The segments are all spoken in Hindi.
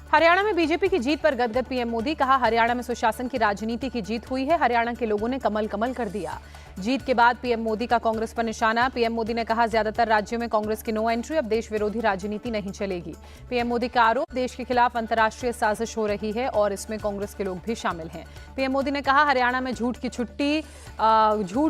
हरियाणा में बीजेपी की जीत पर गदगद पीएम मोदी। कहा, हरियाणा में सुशासन की राजनीति की जीत हुई है। हरियाणा के लोगों ने कमल कमल कर दिया। जीत के बाद पीएम मोदी का कांग्रेस पर निशाना। पीएम मोदी ने कहा, ज्यादातर राज्यों में कांग्रेस की नो एंट्री, अब देश विरोधी राजनीति नहीं चलेगी। पीएम मोदी का आरोप, देश के खिलाफ अंतर्राष्ट्रीय साजिश हो रही है और इसमें कांग्रेस के लोग भी शामिल हैं। पीएम मोदी ने कहा, हरियाणा में झूठ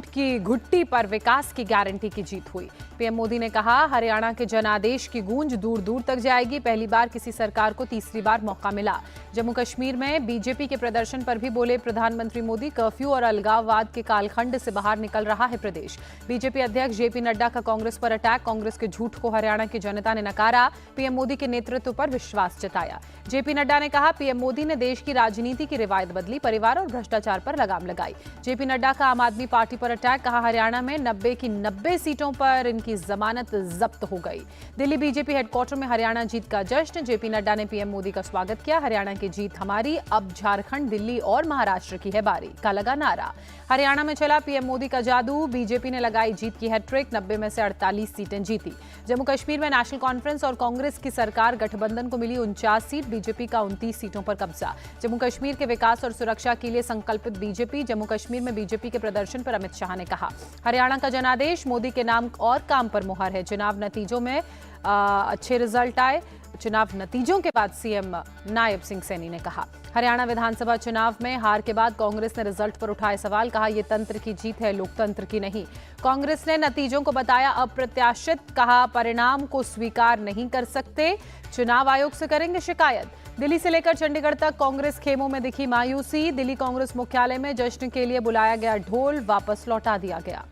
की घुट्टी पर विकास की गारंटी की जीत हुई। पीएम मोदी ने कहा, हरियाणा के जनादेश की गूंज दूर दूर तक जाएगी। पहली बार किसी सरकार को तीसरी बार मौका मिला। जम्मू कश्मीर में बीजेपी के प्रदर्शन पर भी बोले प्रधानमंत्री मोदी, कर्फ्यू और अलगाववाद के कालखंड से बाहर निकल रहा है प्रदेश। बीजेपी अध्यक्ष जेपी नड्डा का कांग्रेस पर अटैक। कांग्रेस के झूठ को हरियाणा की जनता ने नकारा। पीएम मोदी के नेतृत्व पर विश्वास जताया। जेपी नड्डा ने कहा, पीएम मोदी ने देश की राजनीति की रिवायत बदली, परिवार और भ्रष्टाचार पर लगाम लगाई। जेपी नड्डा का आम आदमी पार्टी पर अटैक। कहा, हरियाणा में 90 की 90 सीटों पर इनकी जमानत जब्त हो गई। दिल्ली बीजेपी हेडक्वार्टर में हरियाणा जीत का जश्न। जेपी नड्डा ने पीएम मोदी का स्वागत किया। हरियाणा की जीत हमारी, अब झारखंड, दिल्ली और महाराष्ट्र की है बारी का लगा नारा। हरियाणा में चला पीएम मोदी का जादू। बीजेपी ने लगाई जीत की हैट्रिक, 90 में से 48 सीटें जीती। जम्मू कश्मीर में नेशनल कॉन्फ्रेंस और कांग्रेस की सरकार गठबंधन को मिली 49 सीट, बीजेपी का 29 सीटों पर कब्जा। जम्मू कश्मीर के विकास और सुरक्षा के लिए संकल्पित बीजेपी। जम्मू कश्मीर में बीजेपी के प्रदर्शन पर अमित शाह ने कहा, हरियाणा का जनादेश मोदी के नाम और काम पर मुहर है। चुनाव नतीजों में अच्छे रिजल्ट आए। चुनाव नतीजों के बाद सीएम नायब सिंह सैनी ने कहा, हरियाणा विधानसभा चुनाव में हार के बाद कांग्रेस ने रिजल्ट पर उठाए सवाल। कहा, यह तंत्र की जीत है, लोकतंत्र की नहीं। कांग्रेस ने नतीजों को बताया अप्रत्याशित। कहा, परिणाम को स्वीकार नहीं कर सकते, चुनाव आयोग से करेंगे शिकायत। दिल्ली से लेकर चंडीगढ़ तक कांग्रेस खेमों में दिखी मायूसी। दिल्ली कांग्रेस मुख्यालय में जश्न के लिए बुलाया गया ढोल वापस लौटा दिया गया।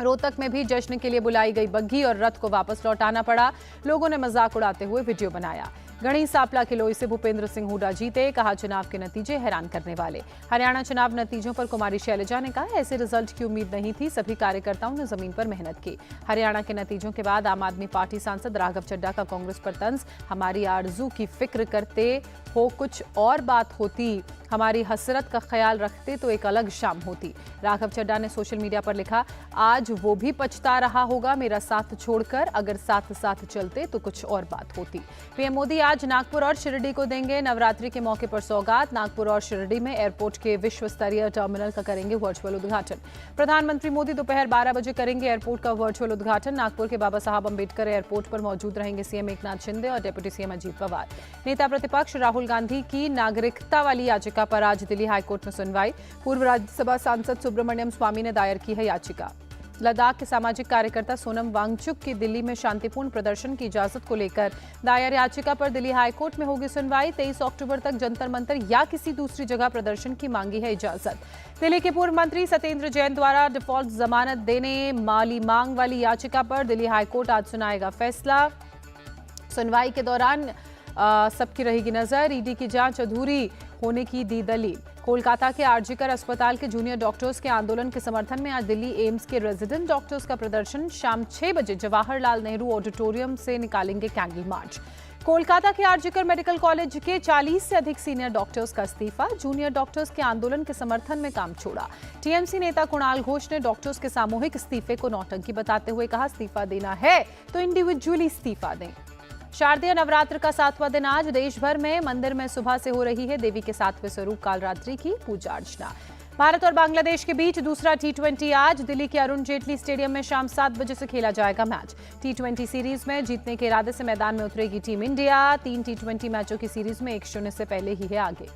रोहतक में भी जश्न के लिए बुलाई गई बग्घी और रथ को वापस लौटाना पड़ा। लोगों ने मजाक उड़ाते हुए वीडियो बनाया। गढ़ी सांपला किलोई से भूपेंद्र सिंह हुड्डा जीते। कहा, चुनाव के नतीजे हैरान करने वाले। हरियाणा चुनाव नतीजों पर कुमारी शैलजा ने कहा, ऐसे रिजल्ट की उम्मीद नहीं थी, सभी कार्यकर्ताओं ने जमीन पर मेहनत की। हरियाणा के नतीजों के बाद आम आदमी पार्टी सांसद राघव चड्ढा का कांग्रेस पर तंज। हमारी आरजू की फिक्र करते हो कुछ और बात होती, हमारी हसरत का ख्याल रखते तो एक अलग शाम होती। राघव चड्ढा ने सोशल मीडिया पर लिखा, आज वो भी पछता रहा होगा मेरा साथ छोड़कर, अगर साथ साथ चलते तो कुछ और बात होती। पीएम मोदी आज नागपुर और शिरडी को देंगे नवरात्रि के मौके पर सौगात। नागपुर और शिरडी में एयरपोर्ट के विश्व स्तरीय टर्मिनल का करेंगे वर्चुअल उद्घाटन। प्रधानमंत्री मोदी दोपहर 12 बजे करेंगे एयरपोर्ट का वर्चुअल उद्घाटन। नागपुर के बाबा साहब अंबेडकर एयरपोर्ट पर मौजूद रहेंगे सीएम एकनाथ शिंदे और डिप्टी सीएम अजीत पवार। नेता प्रतिपक्ष राहुल गांधी की नागरिकता वाली याचिका पर आज दिल्ली हाईकोर्ट में सुनवाई। पूर्व राज्यसभा सांसद सुब्रमण्यम स्वामी ने दायर की है याचिका। लद्दाख के सामाजिक कार्यकर्ता सोनम वांगचुक की दिल्ली में शांतिपूर्ण प्रदर्शन की इजाजत को लेकर दायर याचिका पर दिल्ली हाईकोर्ट में होगी सुनवाई। 23 अक्टूबर तक जंतर मंतर या किसी दूसरी जगह प्रदर्शन की मांगी है इजाजत। दिल्ली के पूर्व मंत्री सत्येंद्र जैन द्वारा डिफॉल्ट जमानत देने माली मांग वाली याचिका पर दिल्ली हाईकोर्ट आज सुनाएगा फैसला। सुनवाई के दौरान सबकी रहेगी नजर। ईडी की जांच अधूरी होने की दी दलील। कोलकाता के आरजीकर अस्पताल के जूनियर डॉक्टर्स के आंदोलन के समर्थन में आज दिल्ली एम्स के रेजिडेंट डॉक्टर्स का प्रदर्शन। शाम 6 बजे जवाहरलाल नेहरू ऑडिटोरियम से निकालेंगे कैंडल मार्च। कोलकाता के आरजीकर मेडिकल कॉलेज के 40 से अधिक सीनियर डॉक्टर्स का इस्तीफा। जूनियर डॉक्टर्स के आंदोलन के समर्थन में काम छोड़ा। टीएमसी नेता कुणाल घोष ने डॉक्टर्स के सामूहिक इस्तीफे को नौटंकी बताते हुए कहा, इस्तीफा देना है तो इंडिविजुअली इस्तीफा दें। शारदीय नवरात्र का 7वां दिन आज देश भर में मंदिर में सुबह से हो रही है देवी के 7वें स्वरूप कालरात्रि की पूजा अर्चना। भारत और बांग्लादेश के बीच दूसरा T20 आज दिल्ली के अरुण जेटली स्टेडियम में शाम 7 बजे से खेला जाएगा मैच। T20 सीरीज में जीतने के इरादे से मैदान में उतरेगी टीम इंडिया। 3 T20 मैचों की सीरीज में 1-0 से पहले ही है आगे।